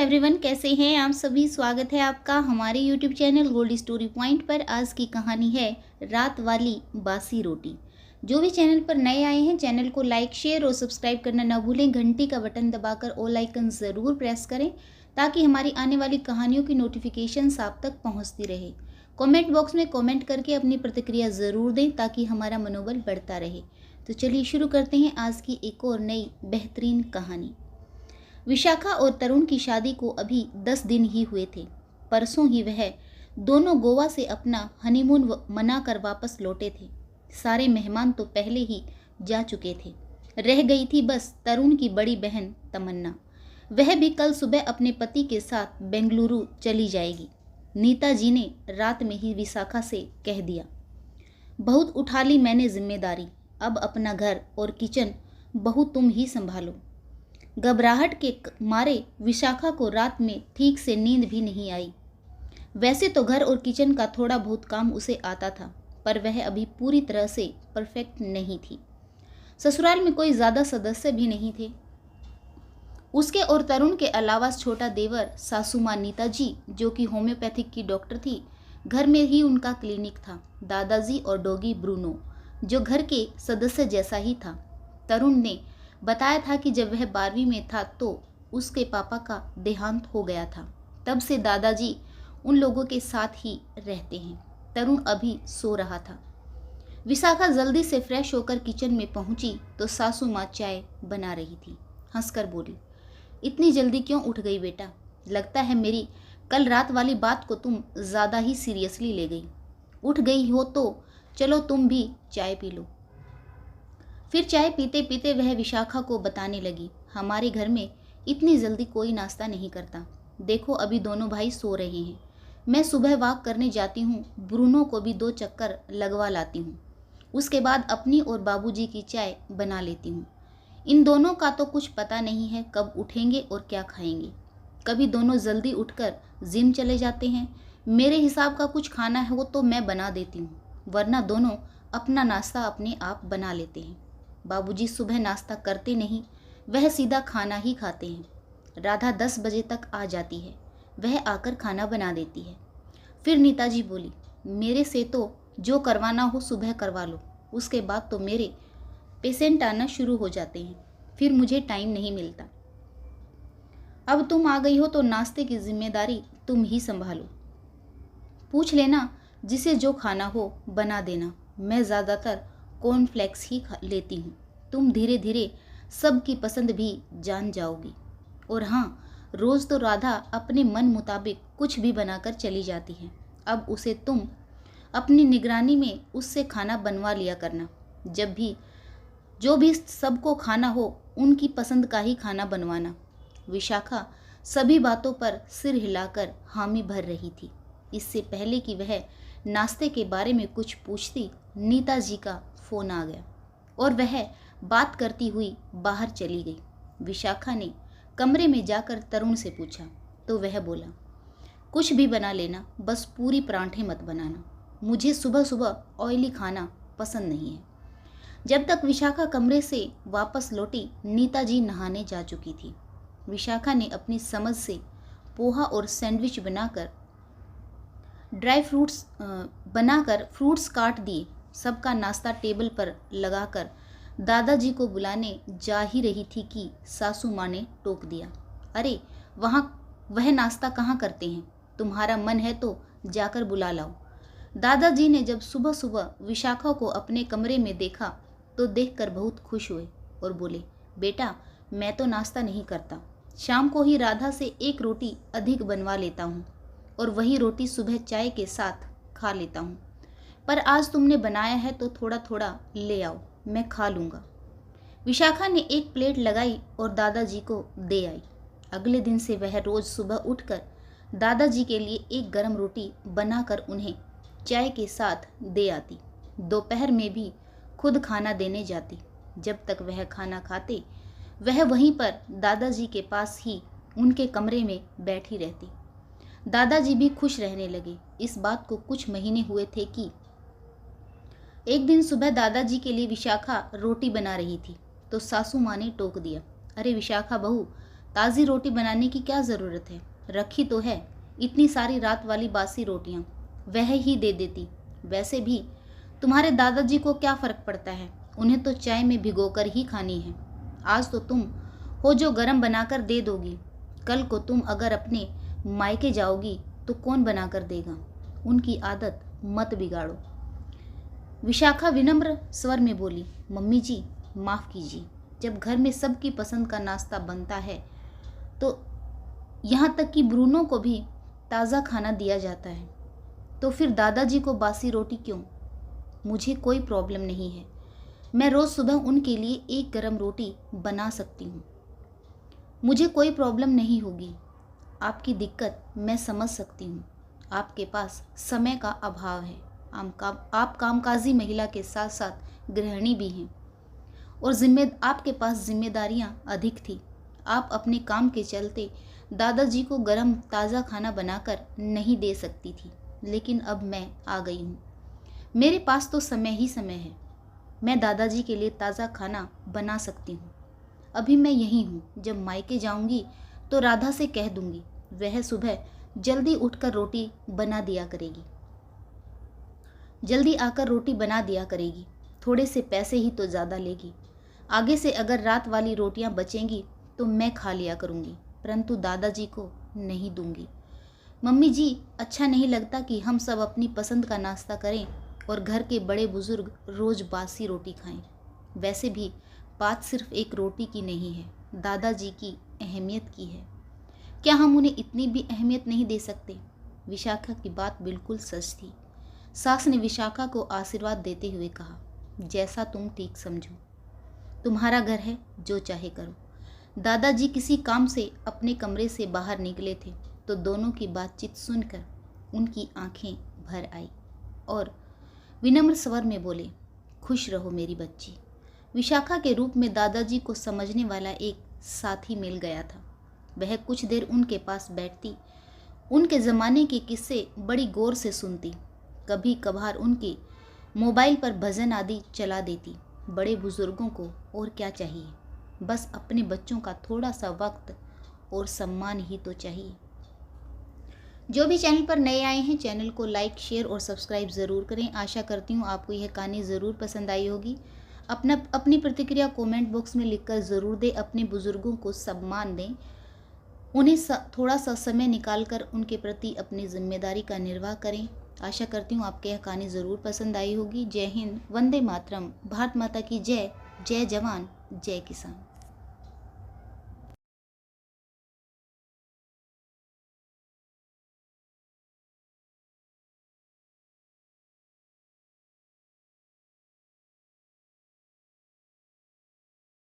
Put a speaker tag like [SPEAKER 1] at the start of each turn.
[SPEAKER 1] Everyone, कैसे हैं आप सभी। स्वागत है आपका हमारे YouTube channel Goldy Story Point पर। आज की कहानी है रात वाली बासी रोटी। जो भी चैनल पर नए आए हैं, चैनल को लाइक, शेयर और सब्सक्राइब करना ना भूलें। घंटी का बटन दबाकर ऑल आइकन ज़रूर प्रेस करें ताकि हमारी आने वाली कहानियों की नोटिफिकेशन आप तक पहुँचती रहे। कॉमेंट बॉक्स में कॉमेंट करके अपनी प्रतिक्रिया ज़रूर दें ताकि हमारा मनोबल बढ़ता रहे। तो चलिए शुरू करते हैं आज की एक और नई बेहतरीन कहानी। विशाखा और तरुण की शादी को अभी 10 दिन ही हुए थे। परसों ही वह दोनों गोवा से अपना हनीमून मनाकर वापस लौटे थे। सारे मेहमान तो पहले ही जा चुके थे। रह गई थी बस तरुण की बड़ी बहन तमन्ना। वह भी कल सुबह अपने पति के साथ बेंगलुरु चली जाएगी। नीता जी ने रात में ही विशाखा से कह दिया, बहुत उठा ली मैंने जिम्मेदारी, अब अपना घर और किचन बहू तुम ही संभालो। घबराहट के मारे विशाखा को रात में ठीक से नींद भी नहीं आई। वैसे तो घर और किचन का थोड़ा बहुत काम उसे आता था, पर वह अभी पूरी तरह से परफेक्ट नहीं थी। ससुराल में कोई ज़्यादा सदस्य भी नहीं थे। उसके और तरुण के अलावा छोटा देवर, सासू माँ नीता जी जो कि होम्योपैथिक की डॉक्टर थी, घर में ही उनका क्लिनिक था, दादाजी और डॉगी ब्रूनो जो घर के सदस्य जैसा ही था। तरुण ने बताया था कि जब वह 12वीं में था तो उसके पापा का देहांत हो गया था। तब से दादाजी उन लोगों के साथ ही रहते हैं। तरुण अभी सो रहा था। विशाखा जल्दी से फ्रेश होकर किचन में पहुंची तो सासू माँ चाय बना रही थी। हंसकर बोली, इतनी जल्दी क्यों उठ गई बेटा? लगता है मेरी कल रात वाली बात को तुम ज़्यादा ही सीरियसली ले गई। उठ गई हो तो चलो तुम भी चाय पी लो। फिर चाय पीते पीते वह विशाखा को बताने लगी, हमारे घर में इतनी जल्दी कोई नाश्ता नहीं करता। देखो अभी दोनों भाई सो रहे हैं। मैं सुबह वॉक करने जाती हूँ, ब्रूनो को भी 2 चक्कर लगवा लाती हूँ। उसके बाद अपनी और बाबूजी की चाय बना लेती हूँ। इन दोनों का तो कुछ पता नहीं है कब उठेंगे और क्या खाएंगे। कभी दोनों जल्दी उठकर जिम चले जाते हैं। मेरे हिसाब का कुछ खाना हो तो मैं बना देती हूँ, वरना दोनों अपना नाश्ता अपने आप बना लेते हैं। बाबूजी सुबह नाश्ता करते नहीं, वह सीधा खाना ही खाते हैं। राधा 10 बजे तक आ जाती है, वह आकर खाना बना देती है। फिर नीताजी बोली, मेरे से तो जो करवाना हो सुबह करवा लो, उसके बाद तो मेरे पेशेंट आना शुरू हो जाते हैं, फिर मुझे टाइम नहीं मिलता। अब तुम आ गई हो तो नाश्ते की जिम्मेदारी तुम ही संभालो। पूछ लेना जिसे जो खाना हो बना देना। मैं ज़्यादातर कॉर्नफ्लेक्स ही लेती हूँ। तुम धीरे धीरे सबकी पसंद भी जान जाओगी। और हाँ, रोज़ तो राधा अपने मन मुताबिक कुछ भी बनाकर चली जाती है। अब उसे तुम अपनी निगरानी में उससे खाना बनवा लिया करना। जब भी जो भी सबको खाना हो उनकी पसंद का ही खाना बनवाना। विशाखा सभी बातों पर सिर हिलाकर हामी भर रही थी। इससे पहले कि वह नाश्ते के बारे में कुछ पूछती, नीता जी का फ़ोन आ गया और वह बात करती हुई बाहर चली गई। विशाखा ने कमरे में जाकर तरुण से पूछा तो वह बोला, कुछ भी बना लेना, बस पूरी परांठे मत बनाना। मुझे सुबह सुबह ऑयली खाना पसंद नहीं है। जब तक विशाखा कमरे से वापस लौटी, नीता जी नहाने जा चुकी थी। विशाखा ने अपनी समझ से पोहा और सैंडविच बनाकर ड्राई फ्रूट्स बनाकर फ्रूट्स काट दिए। सबका नाश्ता टेबल पर लगाकर दादाजी को बुलाने जा ही रही थी कि सासू माँ ने टोक दिया, अरे वहाँ वह नाश्ता कहाँ करते हैं? तुम्हारा मन है तो जाकर बुला लाओ। दादाजी ने जब सुबह सुबह विशाखा को अपने कमरे में देखा तो देखकर बहुत खुश हुए और बोले, बेटा मैं तो नाश्ता नहीं करता, शाम को ही राधा से 1 रोटी अधिक बनवा लेता हूँ और वही रोटी सुबह चाय के साथ खा लेता हूँ। पर आज तुमने बनाया है तो थोड़ा थोड़ा ले आओ, मैं खा लूँगा। विशाखा ने 1 प्लेट लगाई और दादाजी को दे आई। अगले दिन से वह रोज़ सुबह उठकर दादाजी के लिए 1 गरम रोटी बनाकर उन्हें चाय के साथ दे आती। दोपहर में भी खुद खाना देने जाती। जब तक वह खाना खाते वह वहीं पर दादाजी के पास ही उनके कमरे में बैठी रहती। दादाजी भी खुश रहने लगे। इस बात को कुछ महीने हुए थे कि एक दिन सुबह दादाजी के लिए विशाखा रोटी बना रही थी तो सासू माँ ने टोक दिया, अरे विशाखा बहू, ताज़ी रोटी बनाने की क्या ज़रूरत है, रखी तो है इतनी सारी रात वाली बासी रोटियां, वह ही दे देती। वैसे भी तुम्हारे दादाजी को क्या फ़र्क पड़ता है, उन्हें तो चाय में भिगोकर ही खानी है। आज तो तुम हो जो गरम बनाकर दे दोगी, कल को तुम अगर अपने मायके जाओगी तो कौन बनाकर देगा। उनकी आदत मत बिगाड़ो। विशाखा विनम्र स्वर में बोली, मम्मी जी माफ़ कीजिए, जब घर में सबकी पसंद का नाश्ता बनता है तो यहाँ तक कि ब्रूनो को भी ताज़ा खाना दिया जाता है, तो फिर दादाजी को बासी रोटी क्यों। मुझे कोई प्रॉब्लम नहीं है, मैं रोज़ सुबह उनके लिए एक गरम रोटी बना सकती हूँ। मुझे कोई प्रॉब्लम नहीं होगी। आपकी दिक्कत मैं समझ सकती हूँ, आपके पास समय का अभाव है। आप कामकाजी महिला के साथ साथ गृहिणी भी हैं और आपके पास जिम्मेदारियाँ अधिक थी। आप अपने काम के चलते दादाजी को गरम ताज़ा खाना बनाकर नहीं दे सकती थी, लेकिन अब मैं आ गई हूँ। मेरे पास तो समय ही समय है, मैं दादाजी के लिए ताज़ा खाना बना सकती हूँ। अभी मैं यहीं हूँ, जब मायके जाऊँगी तो राधा से कह दूँगी, वह सुबह जल्दी उठकर रोटी बना दिया करेगी, जल्दी आकर रोटी बना दिया करेगी। थोड़े से पैसे ही तो ज़्यादा लेगी। आगे से अगर रात वाली रोटियां बचेंगी तो मैं खा लिया करूँगी, परंतु दादाजी को नहीं दूंगी। मम्मी जी, अच्छा नहीं लगता कि हम सब अपनी पसंद का नाश्ता करें और घर के बड़े बुजुर्ग रोज़ बासी रोटी खाएं। वैसे भी बात सिर्फ एक रोटी की नहीं है, दादाजी की अहमियत की है। क्या हम उन्हें इतनी भी अहमियत नहीं दे सकते। विशाखा की बात बिल्कुल सच थी। सास ने विशाखा को आशीर्वाद देते हुए कहा, जैसा तुम ठीक समझो, तुम्हारा घर है, जो चाहे करो। दादाजी किसी काम से अपने कमरे से बाहर निकले थे तो दोनों की बातचीत सुनकर उनकी आंखें भर आई और विनम्र स्वर में बोले, खुश रहो मेरी बच्ची। विशाखा के रूप में दादाजी को समझने वाला एक साथी मिल गया था। वह कुछ देर उनके पास बैठती, उनके ज़माने के किस्से बड़ी गौर से सुनती, कभी कभार उनके मोबाइल पर भजन आदि चला देती। बड़े बुजुर्गों को और क्या चाहिए, बस अपने बच्चों का थोड़ा सा वक्त और सम्मान ही तो चाहिए। जो भी चैनल पर नए आए हैं, चैनल को लाइक, शेयर और सब्सक्राइब ज़रूर करें। आशा करती हूँ आपको यह कहानी ज़रूर पसंद आई होगी। अपनी प्रतिक्रिया कमेंट बॉक्स में लिखकर ज़रूर दें। अपने बुजुर्गों को सम्मान दें, उन्हें थोड़ा सा समय निकालकर उनके प्रति अपनी जिम्मेदारी का निर्वाह करें। आशा करती हूँ आपको यह कहानी ज़रूर पसंद आई होगी। जय हिंद, वंदे मातरम, भारत माता की जय। जय जवान, जय किसान।